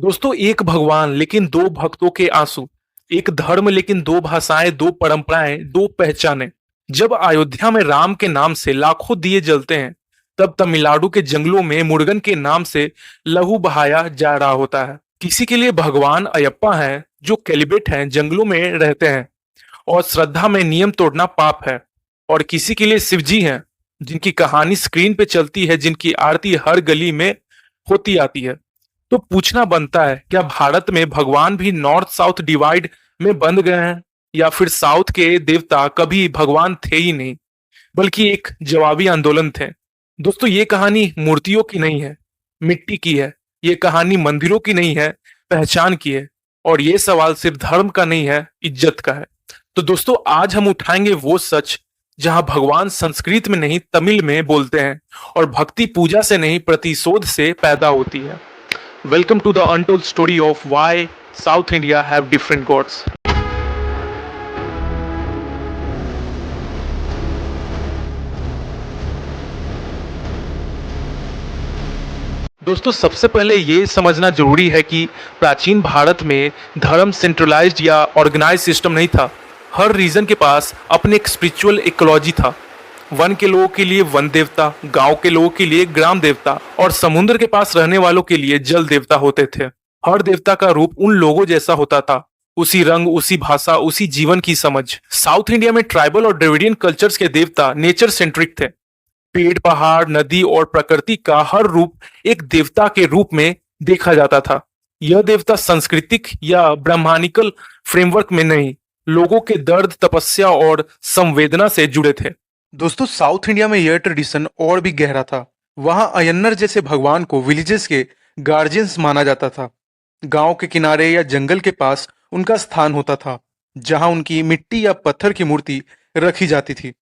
दोस्तों, एक भगवान लेकिन दो भक्तों के आंसू। एक धर्म लेकिन दो भाषाएं, दो परंपराएं, दो पहचानें। जब अयोध्या में राम के नाम से लाखों दिए जलते हैं, तब तमिलनाडु के जंगलों में मुरुगन के नाम से लहू बहाया जा रहा होता है। किसी के लिए भगवान अयप्पा हैं, जो कैलिब्रेट हैं, जंगलों में रहते हैं और श्रद्धा में नियम तोड़ना पाप है। और किसी के लिए शिवजी हैं, जिनकी कहानी स्क्रीन पे चलती है, जिनकी आरती हर गली में होती आती है। तो पूछना बनता है, क्या भारत में भगवान भी नॉर्थ साउथ डिवाइड में बंध गए हैं, या फिर साउथ के देवता कभी भगवान थे ही नहीं, बल्कि एक जवाबी आंदोलन थे। दोस्तों, ये कहानी मूर्तियों की नहीं है, मिट्टी की है। ये कहानी मंदिरों की नहीं है, पहचान की है। और ये सवाल सिर्फ धर्म का नहीं है, इज्जत का है। तो दोस्तों, आज हम उठाएंगे वो सच जहां भगवान संस्कृत में नहीं, तमिल में बोलते हैं, और भक्ति पूजा से नहीं, प्रतिशोध से पैदा होती है। Welcome to the untold story of why South India have different gods. दोस्तों, सबसे पहले ये समझना जरूरी है कि प्राचीन भारत में धर्म सेंट्रलाइज्ड या ऑर्गेनाइज सिस्टम नहीं था। हर रीजन के पास अपने एक स्पिरिचुअल इकोलॉजी था। वन के लोगों के लिए वन देवता, गांव के लोगों के लिए ग्राम देवता, और समुद्र के पास रहने वालों के लिए जल देवता होते थे। हर देवता का रूप उन लोगों जैसा होता था, उसी रंग, उसी भाषा, उसी जीवन की समझ। साउथ इंडिया में ट्राइबल और ड्रेविडियन कल्चर्स के देवता नेचर सेंट्रिक थे। पेड़, पहाड़, नदी और प्रकृति का हर रूप एक देवता के रूप में देखा जाता था। यह देवता सांस्कृतिक या ब्रह्मांडिकल फ्रेमवर्क में नहीं, लोगों के दर्द, तपस्या और संवेदना से जुड़े थे। दोस्तों, साउथ इंडिया में यह ट्रेडिशन और भी गहरा था। वहां अयन्नर जैसे भगवान को विलेजेस के गार्जियंस माना जाता था। गांव के किनारे या जंगल के पास उनका स्थान होता था, जहां उनकी मिट्टी या पत्थर की मूर्ति रखी जाती थी।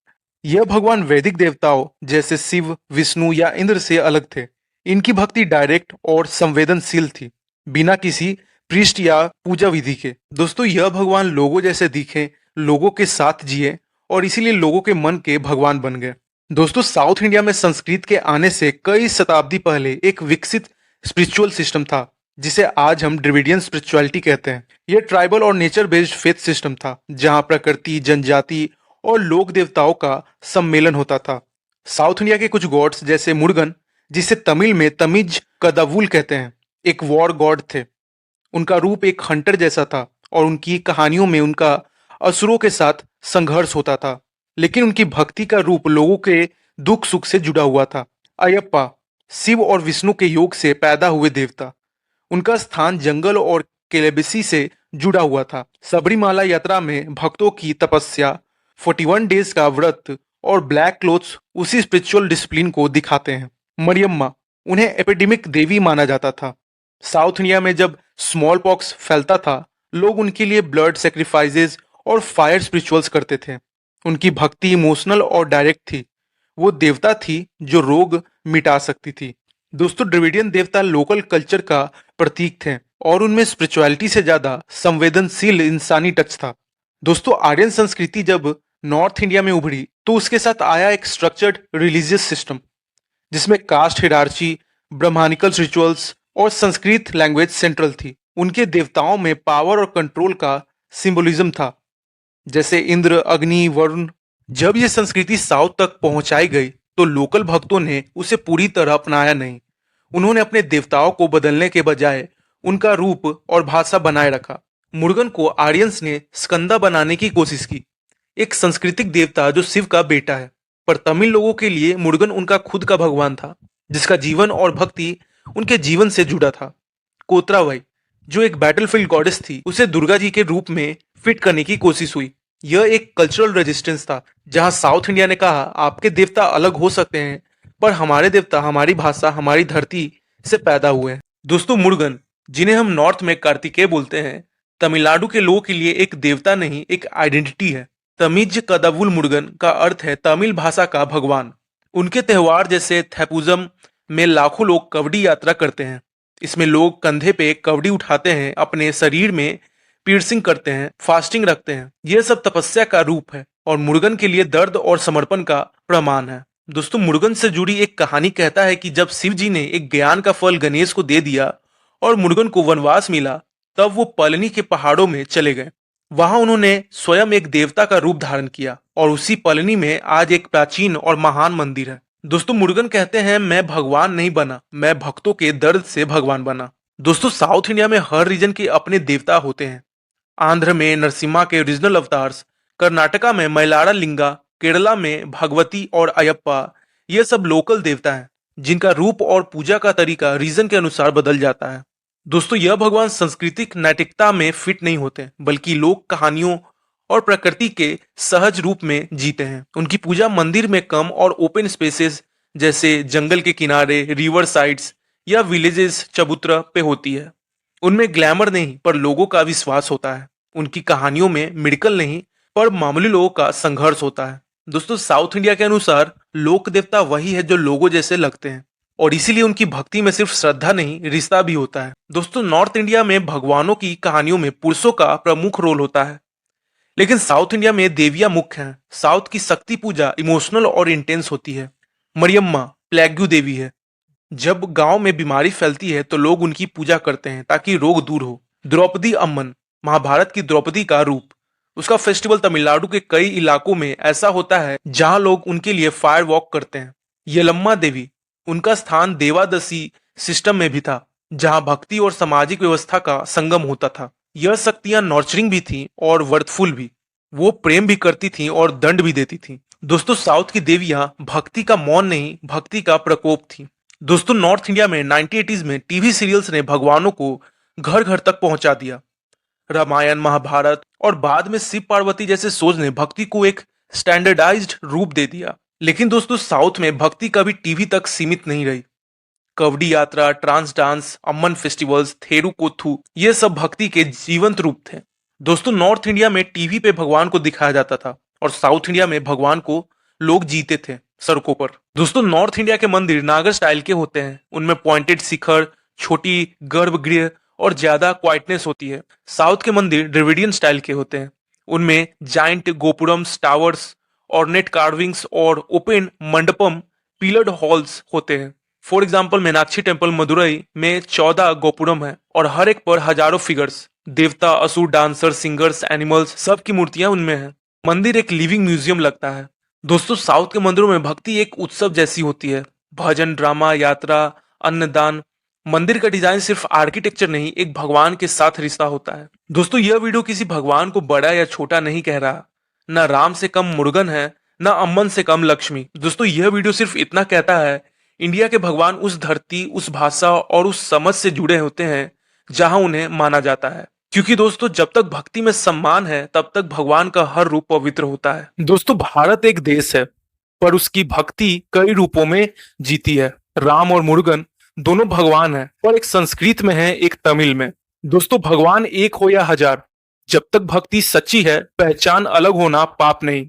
यह भगवान वैदिक देवताओं जैसे शिव, विष्णु या इंद्र से अलग थे। इनकी भक्ति डायरेक्ट और संवेदनशील थी, बिना किसी प्रीस्ट या पूजा विधि के। दोस्तों, यह भगवान लोगों जैसे दिखे, लोगों के साथ जिए, और इसीलिए लोगों के मन के भगवान बन गए। दोस्तों, साउथ इंडिया में संस्कृत के आने से कई शताब्दी पहले एक विकसित स्पिरिचुअल सिस्टम था, जिसे आज हम ड्रेविडियन स्पिरिचुअलिटी कहते हैं। यह ट्राइबल और नेचर बेस्ड फेथ सिस्टम था, जहां प्रकृति, जनजाति और लोक देवताओं का सम्मेलन होता था। साउथ इंडिया के कुछ गॉड्स जैसे मुरुगन, जिसे तमिल में तमिज कदावुल कहते हैं, एक वॉर गॉड थे। उनका रूप एक हंटर जैसा था, और उनकी कहानियों में उनका असुरों के साथ संघर्ष होता था, लेकिन उनकी भक्ति का रूप लोगों के दुख सुख से जुड़ा हुआ था। अयप्पा शिव और विष्णु के योग से पैदा हुए देवता। उनका स्थान जंगल और केलेबिसी से जुड़ा हुआ था। सबरीमाला यात्रा में भक्तों की तपस्या, 41 डेज का व्रत और ब्लैक क्लोथ्स उसी स्पिरिचुअल डिसिप्लिन को दिखाते हैं। मरियम्मा, उन्हें एपिडेमिक देवी माना जाता था। साउथ इंडिया में जब स्मॉल पॉक्स फैलता था, लोग उनके लिए ब्लड सेक्रीफाइसेस और फायर स्पिरिचुअल्स करते थे। उनकी भक्ति इमोशनल और डायरेक्ट थी। वो देवता थी जो रोग मिटा सकती थी। दोस्तों, ड्रेविडियन देवता लोकल कल्चर का प्रतीक थे, और उनमें स्पिरिचुअलिटी से ज्यादा संवेदनशील इंसानी टच था। दोस्तों, आर्यन संस्कृति जब नॉर्थ इंडिया में उभरी, तो उसके साथ आया एक स्ट्रक्चर्ड रिलीजियस सिस्टम, जिसमें कास्ट हिरार्ची, ब्रह्मानिकल रिचुअल्स और संस्कृत लैंग्वेज सेंट्रल थी। उनके देवताओं में पावर और कंट्रोल का सिंबोलिज्म था, जैसे इंद्र, अग्नि, वरुण। जब यह संस्कृति साउथ तक पहुंचाई गई, तो लोकल भक्तों ने उसे पूरी तरह अपनाया नहीं। उन्होंने अपने देवताओं को बदलने के बजाय उनका रूप और भाषा बनाए रखा। मुरुगन को आर्यंस ने स्कंदा बनाने की कोशिश की, एक सांस्कृतिक देवता जो शिव का बेटा है। पर तमिल लोगों के लिए मुरुगन उनका खुद का भगवान था, जिसका जीवन और भक्ति उनके जीवन से जुड़ा था। कोतरावाई, जो एक बैटलफील्ड गॉडेस थी, उसे दुर्गा जी के रूप में फिट करने की कोशिश हुई। यह एक कल्चरल रेजिस्टेंस था, जहां साउथ इंडिया ने कहा, आपके देवता अलग हो सकते हैं, पर हमारे देवता हमारी भाषा, हमारी धरती से पैदा हुए हैं। दोस्तों, मुरुगन, जिन्हें हम नॉर्थ में कार्तिकेय बोलते हैं, तमिलनाडु के लोगों के लिए एक देवता नहीं, एक आइडेंटिटी है। तमिज कदावुल मुरुगन का अर्थ है तमिल भाषा का भगवान। उनके त्योहार जैसे थैपुजम में लाखों लोग कवडी यात्रा करते हैं। इसमें लोग कंधे पे कवडी उठाते हैं, अपने शरीर में पीर्सिंग करते हैं, फास्टिंग रखते हैं। यह सब तपस्या का रूप है, और मुरुगन के लिए दर्द और समर्पण का प्रमाण है। दोस्तों, मुरुगन से जुड़ी एक कहानी कहता है कि जब शिव जी ने एक ज्ञान का फल गणेश को दे दिया और मुरुगन को वनवास मिला तब वो पलनी के पहाड़ों में चले गए। वहां उन्होंने स्वयं एक देवता का रूप धारण किया और उसी पलनी में आज एक प्राचीन और महान मंदिर है। दोस्तों मुरुगन कहते हैं, मैं भगवान नहीं बना, मैं भक्तों के दर्द से भगवान बना। दोस्तों साउथ इंडिया में हर रीजन के अपने देवता होते हैं। आंध्र में नरसिम्हा के ओरिजिनल अवतार्स, कर्नाटका में मैलारा लिंगा, केरला में भगवती और अयप्पा, ये सब लोकल देवता हैं जिनका रूप और पूजा का तरीका रीजन के अनुसार बदल जाता है। दोस्तों यह भगवान सांस्कृतिक नैतिकता में फिट नहीं होते बल्कि लोक कहानियों और प्रकृति के सहज रूप में जीते हैं। उनकी पूजा मंदिर में कम और ओपन स्पेसेस जैसे जंगल के किनारे, रिवर साइड्स या विलेजेस चबूतरा पे होती है। उनमें ग्लैमर नहीं पर लोगों का विश्वास होता है। उनकी कहानियों में मिरेकल नहीं पर मामूली लोगों का संघर्ष होता है। दोस्तों साउथ इंडिया के अनुसार लोक देवता वही है जो लोगों जैसे लगते हैं और इसीलिए उनकी भक्ति में सिर्फ श्रद्धा नहीं रिश्ता भी होता है। दोस्तों नॉर्थ इंडिया में भगवानों की कहानियों में पुरुषों का प्रमुख रोल होता है लेकिन साउथ इंडिया में देवियां मुख्य हैं। साउथ की शक्ति पूजा इमोशनल और इंटेंस होती है। मरियम्मा प्लेग्यू देवी है। जब गांव में बीमारी फैलती है तो लोग उनकी पूजा करते हैं ताकि रोग दूर हो। द्रौपदी अम्मन, महाभारत की द्रौपदी का रूप, उसका फेस्टिवल तमिलनाडु के कई इलाकों में ऐसा होता है जहां लोग उनके लिए फायर वॉक करते हैं। यलम्मा देवी, उनका स्थान देवादशी सिस्टम में भी था जहां भक्ति और सामाजिक व्यवस्था का संगम होता था। यह शक्तियां नॉर्चरिंग भी थी और वर्थफुल भी। वो प्रेम भी करती थी और दंड भी देती थी। दोस्तों साउथ की देवियां भक्ति का मौन नहीं, भक्ति का प्रकोप थी। दोस्तों नॉर्थ इंडिया में 1980s में टीवी सीरियल्स ने भगवानों को घर घर तक पहुंचा दिया। रामायण, महाभारत और बाद में शिव पार्वती जैसे शोज ने भक्ति को एक स्टैंडर्डाइज्ड रूप दे दिया। लेकिन दोस्तों साउथ में भक्ति कभी टीवी तक सीमित नहीं रही। कवडी यात्रा, ट्रांस डांस, अम्मन फेस्टिवल्स, थेरुकोथु, ये सब भक्ति के जीवंत रूप थे। दोस्तों नॉर्थ इंडिया में टीवी पे भगवान को दिखाया जाता था और साउथ इंडिया में भगवान को लोग जीते थे सड़कों पर। दोस्तों नॉर्थ इंडिया के मंदिर नागर स्टाइल के होते हैं। उनमें पॉइंटेड शिखर, छोटी गर्भगृह और ज्यादा क्वाइटनेस होती है। साउथ के मंदिर द्रविडियन स्टाइल के होते हैं। उनमें giant gopurams, towers, ornate carvings और ओपन मंडपम, पिलर्ड हॉल्स होते हैं। For example Meenakshi temple Madurai में 14 गोपुरम है और हर एक पर हजारों फिगर्स, देवता, असुर, डांसर, सिंगर्स, एनिमल्स, सब की मूर्तियां उनमें हैं। मंदिर एक लिविंग म्यूजियम लगता है। दोस्तों साउथ के मंदिरों में भक्ति एक उत्सव जैसी होती है। भजन, ड्रामा, यात्रा, अन्नदान। मंदिर का डिजाइन सिर्फ आर्किटेक्चर नहीं, एक भगवान के साथ रिश्ता होता है। दोस्तों यह वीडियो किसी भगवान को बड़ा या छोटा नहीं कह रहा। न राम से कम मुरुगन है, न अम्मन से कम लक्ष्मी। दोस्तों यह वीडियो सिर्फ इतना कहता है, इंडिया के भगवान उस धरती, उस भाषा और उस समझ से जुड़े होते हैं जहां उन्हें माना जाता है। क्योंकि दोस्तों जब तक भक्ति में सम्मान है तब तक भगवान का हर रूप पवित्र होता है। दोस्तों भारत एक देश है पर उसकी भक्ति कई रूपों में जीती है। राम और मुरुगन दोनों भगवान हैं पर एक संस्कृत में है, एक तमिल में। दोस्तों भगवान एक हो या हजार, जब तक भक्ति सच्ची है, पहचान अलग होना पाप नहीं।